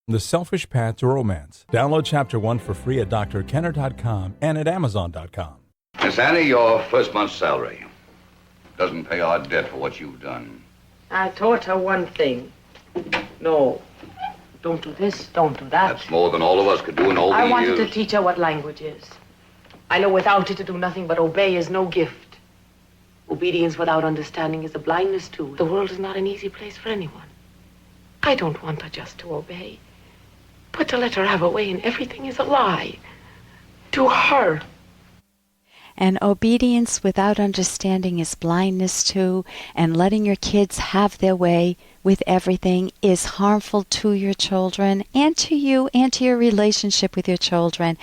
The Selfish Path to Romance. Download Chapter 1 for free at drkenner.com and at amazon.com. Miss Annie, your first month's salary doesn't pay our debt for what you've done. I taught her one thing. No. Don't do this, don't do that. That's more than all of us could do in all the years. I wanted to teach her what language is. I know without it to do nothing but obey is no gift. Obedience without understanding is a blindness too. The world is not an easy place for anyone. I don't want her just to obey. But to let her have her way in everything is a lie. To her. And obedience without understanding is blindness too, and letting your kids have their way with everything is harmful to your children and to you and to your relationship with your children.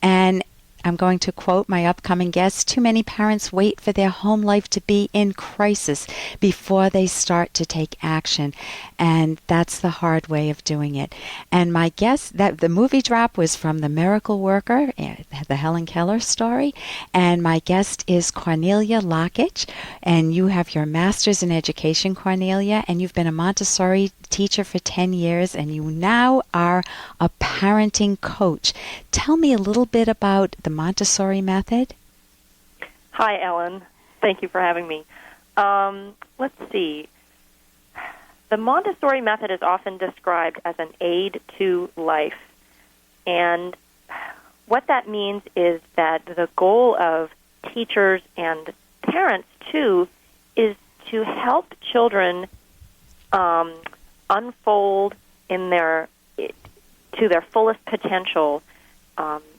And I'm going to quote my upcoming guest, too many parents wait for their home life to be in crisis before they start to take action. And that's the hard way of doing it. And my guest, that the movie drop was from The Miracle Worker, the Helen Keller story. And my guest is Cornelia Lockitch. And you have your master's in education, Cornelia, and you've been a Montessori teacher for 10 years, and you now are a parenting coach. Tell me a little bit about the Montessori method. Hi, Ellen. Thank you for having me. Let's see. The Montessori method is often described as an aid to life. And what that means is that the goal of teachers and parents, too, is to help children unfold to their fullest potential,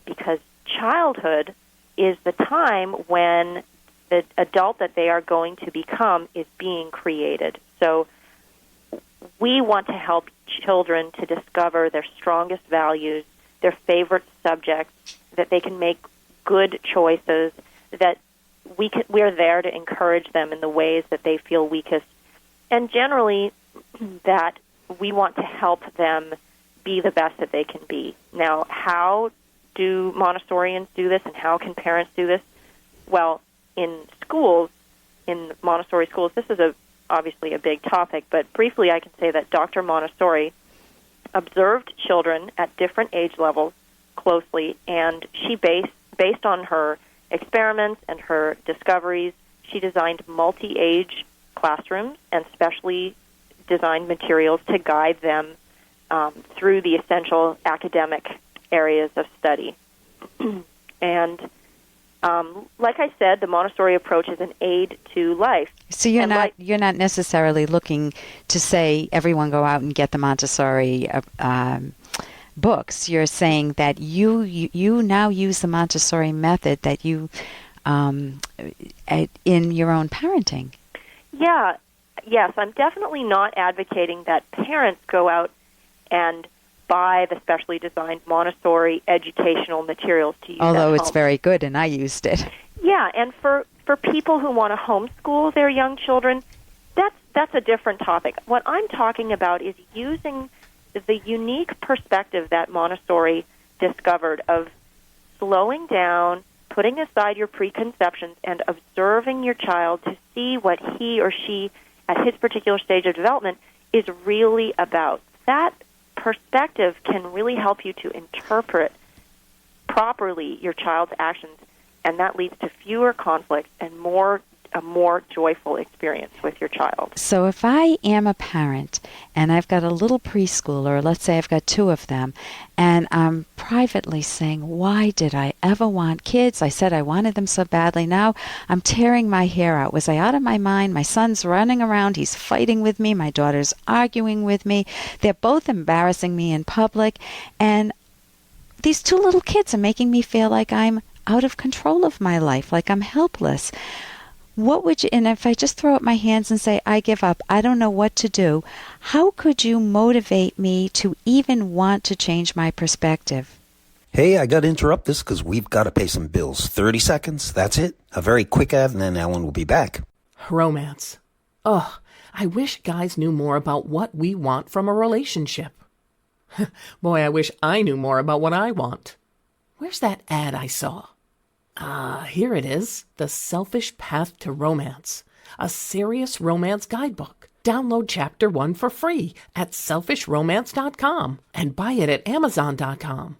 because childhood is the time when the adult that they are going to become is being created. So we want to help children to discover their strongest values, their favorite subjects, that they can make good choices, that we're there to encourage them in the ways that they feel weakest, and generally that we want to help them be the best that they can be. Now, how do Montessorians do this, and how can parents do this? Well, in schools, in Montessori schools, this is obviously a big topic, but briefly I can say that Dr. Montessori observed children at different age levels closely, and she based on her experiments and her discoveries, she designed multi-age classrooms and specially designed materials to guide them through the essential academic areas of study. And like I said, the Montessori approach is an aid to life. So you're not necessarily looking to say everyone go out and get the Montessori books. You're saying that you now use the Montessori method that you in your own parenting. Yeah. Yes, I'm definitely not advocating that parents go out and buy the specially designed Montessori educational materials to use at home. Although it's very good, and I used it. Yeah, and for people who want to homeschool their young children, that's a different topic. What I'm talking about is using the unique perspective that Montessori discovered of slowing down, putting aside your preconceptions, and observing your child to see what he or she at his particular stage of development is really about. That perspective can really help you to interpret properly your child's actions, and that leads to fewer conflicts and a more joyful experience with your child. So if I am a parent and I've got a little preschooler, let's say I've got two of them, and I'm privately saying, why did I ever want kids? I said I wanted them so badly. Now I'm tearing my hair out. Was I out of my mind? My son's running around. He's fighting with me. My daughter's arguing with me. They're both embarrassing me in public. And these two little kids are making me feel like I'm out of control of my life, like I'm helpless. What would you, and if I just throw up my hands and say, I give up, I don't know what to do, how could you motivate me to even want to change my perspective? Hey, I got to interrupt this because we've got to pay some bills. 30 seconds, that's it. A very quick ad, and then Ellen will be back. Romance. Ugh, I wish guys knew more about what we want from a relationship. Boy, I wish I knew more about what I want. Where's that ad I saw? Here it is, The Selfish Path to Romance, a serious romance guidebook. Download Chapter 1 for free at selfishromance.com and buy it at amazon.com.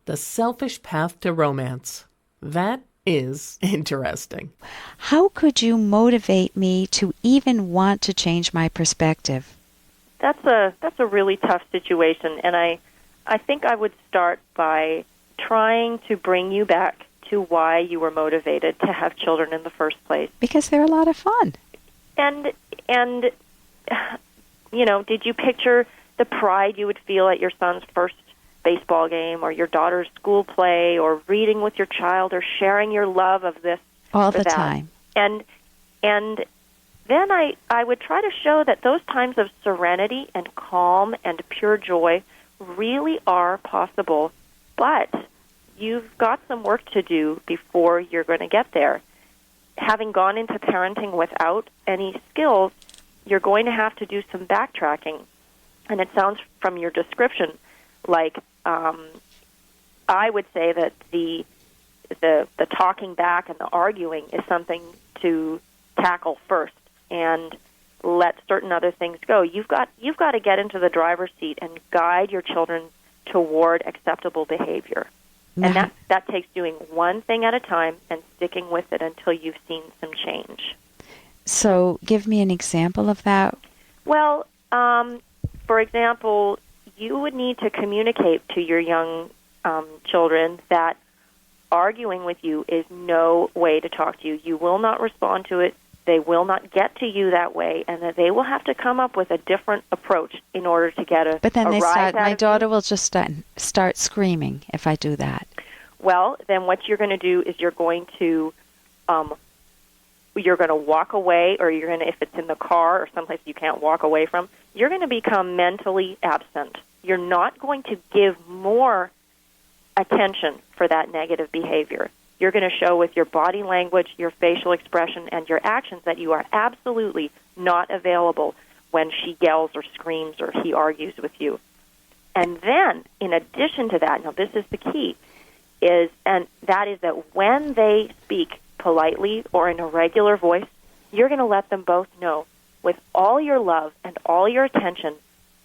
The selfish path to romance. That is interesting. How could you motivate me to even want to change my perspective? That's a really tough situation, and I think I would start by trying to bring you back to why you were motivated to have children in the first place. Because they're a lot of fun. And you know, did you picture the pride you would feel at your son's first baseball game or your daughter's school play or reading with your child or sharing your love of this all or the that? time? And then I would try to show that those times of serenity and calm and pure joy really are possible, but you've got some work to do before you're going to get there. Having gone into parenting without any skills, you're going to have to do some backtracking. And it sounds from your description like I would say that the talking back and the arguing is something to tackle first and let certain other things go. You've got to get into the driver's seat and guide your children toward acceptable behavior. And that takes doing one thing at a time and sticking with it until you've seen some change. So give me an example of that. Well, for example, you would need to communicate to your young children that arguing with you is no way to talk to you. You will not respond to it. They will not get to you that way, and that they will have to come up with a different approach in order to get a But then a they rise start. out My of daughter you. will just start screaming if I do that. Well, then what you're going to do is you're going to walk away, or you're going to, if it's in the car or someplace you can't walk away from, you're going to become mentally absent. You're not going to give more attention for that negative behavior. You're going to show with your body language, your facial expression, and your actions that you are absolutely not available when she yells or screams or he argues with you. And then, in addition to that, now this is the key, is that when they speak politely or in a regular voice, you're going to let them both know with all your love and all your attention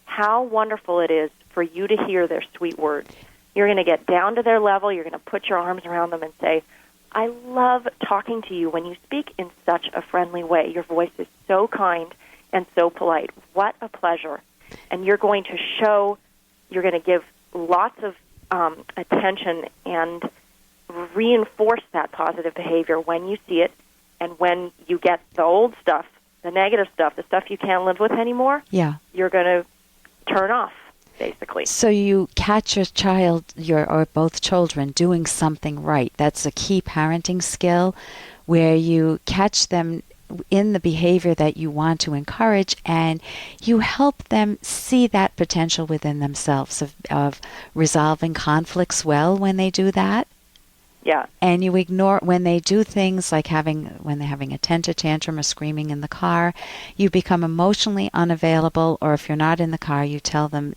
how wonderful it is for you to hear their sweet words. You're going to get down to their level. You're going to put your arms around them and say, I love talking to you when you speak in such a friendly way. Your voice is so kind and so polite. What a pleasure. And you're going to give lots of attention and reinforce that positive behavior when you see it. And when you get the old stuff, the negative stuff, the stuff you can't live with anymore, you're going to turn off, basically. So you catch your child, or both children, doing something right. That's a key parenting skill, where you catch them in the behavior that you want to encourage, and you help them see that potential within themselves of resolving conflicts well when they do that. Yeah. And you ignore when they do things like when they're having a temper tantrum or screaming in the car, you become emotionally unavailable, or if you're not in the car, you tell them,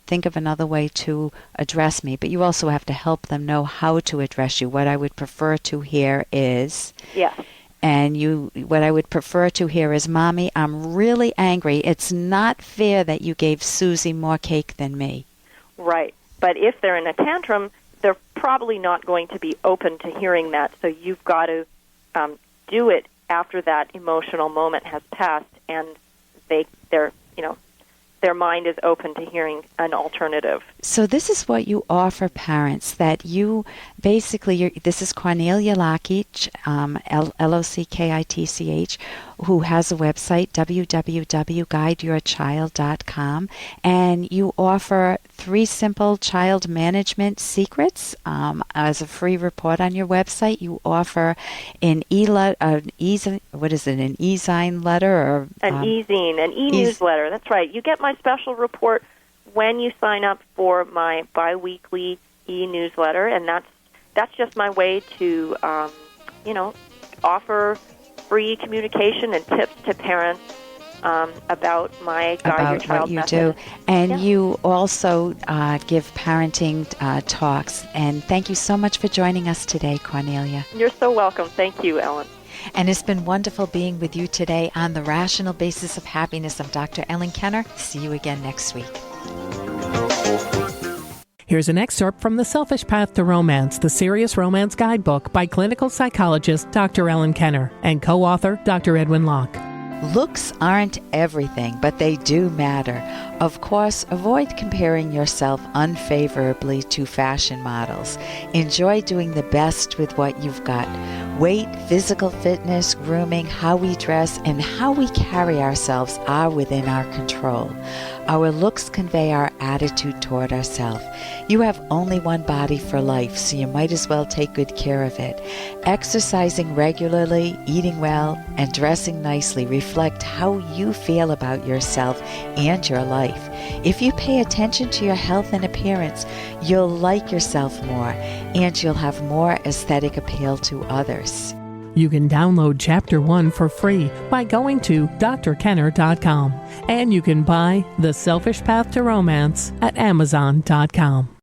think of another way to address me. But you also have to help them know how to address you. What I would prefer to hear is... Yeah. And what I would prefer to hear is, Mommy, I'm really angry. It's not fair that you gave Susie more cake than me. Right. But if they're in a tantrum, they're probably not going to be open to hearing that. So you've got to do it after that emotional moment has passed, and their mind is open to hearing an alternative. So this is what you offer parents, that you basically, this is Cornelia Lockitch, Lockitch, who has a website, www.guideyourchild.com, and you offer 3 simple child management secrets as a free report on your website. You offer an e-zine letter, or an e-zine, an e-newsletter. That's right. You get my special report when you sign up for my biweekly e-newsletter, and that's just my way to offer free communication and tips to parents about my Guide Your Child method. About what you do. And you also give parenting talks. And thank you so much for joining us today, Cornelia. You're so welcome. Thank you, Ellen. And it's been wonderful being with you today on The Rational Basis of Happiness. I'm Dr. Ellen Kenner. See you again next week. Here's an excerpt from The Selfish Path to Romance, the Serious Romance Guidebook by clinical psychologist Dr. Ellen Kenner and co-author Dr. Edwin Locke. Looks aren't everything, but they do matter. Of course, avoid comparing yourself unfavorably to fashion models. Enjoy doing the best with what you've got. Weight, physical fitness, grooming, how we dress, and how we carry ourselves are within our control. Our looks convey our attitude toward ourselves. You have only one body for life, so you might as well take good care of it. Exercising regularly, eating well, and dressing nicely reflect how you feel about yourself and your life. If you pay attention to your health and appearance, you'll like yourself more, and you'll have more aesthetic appeal to others. You can download Chapter 1 for free by going to drkenner.com. And you can buy The Selfish Path to Romance at amazon.com.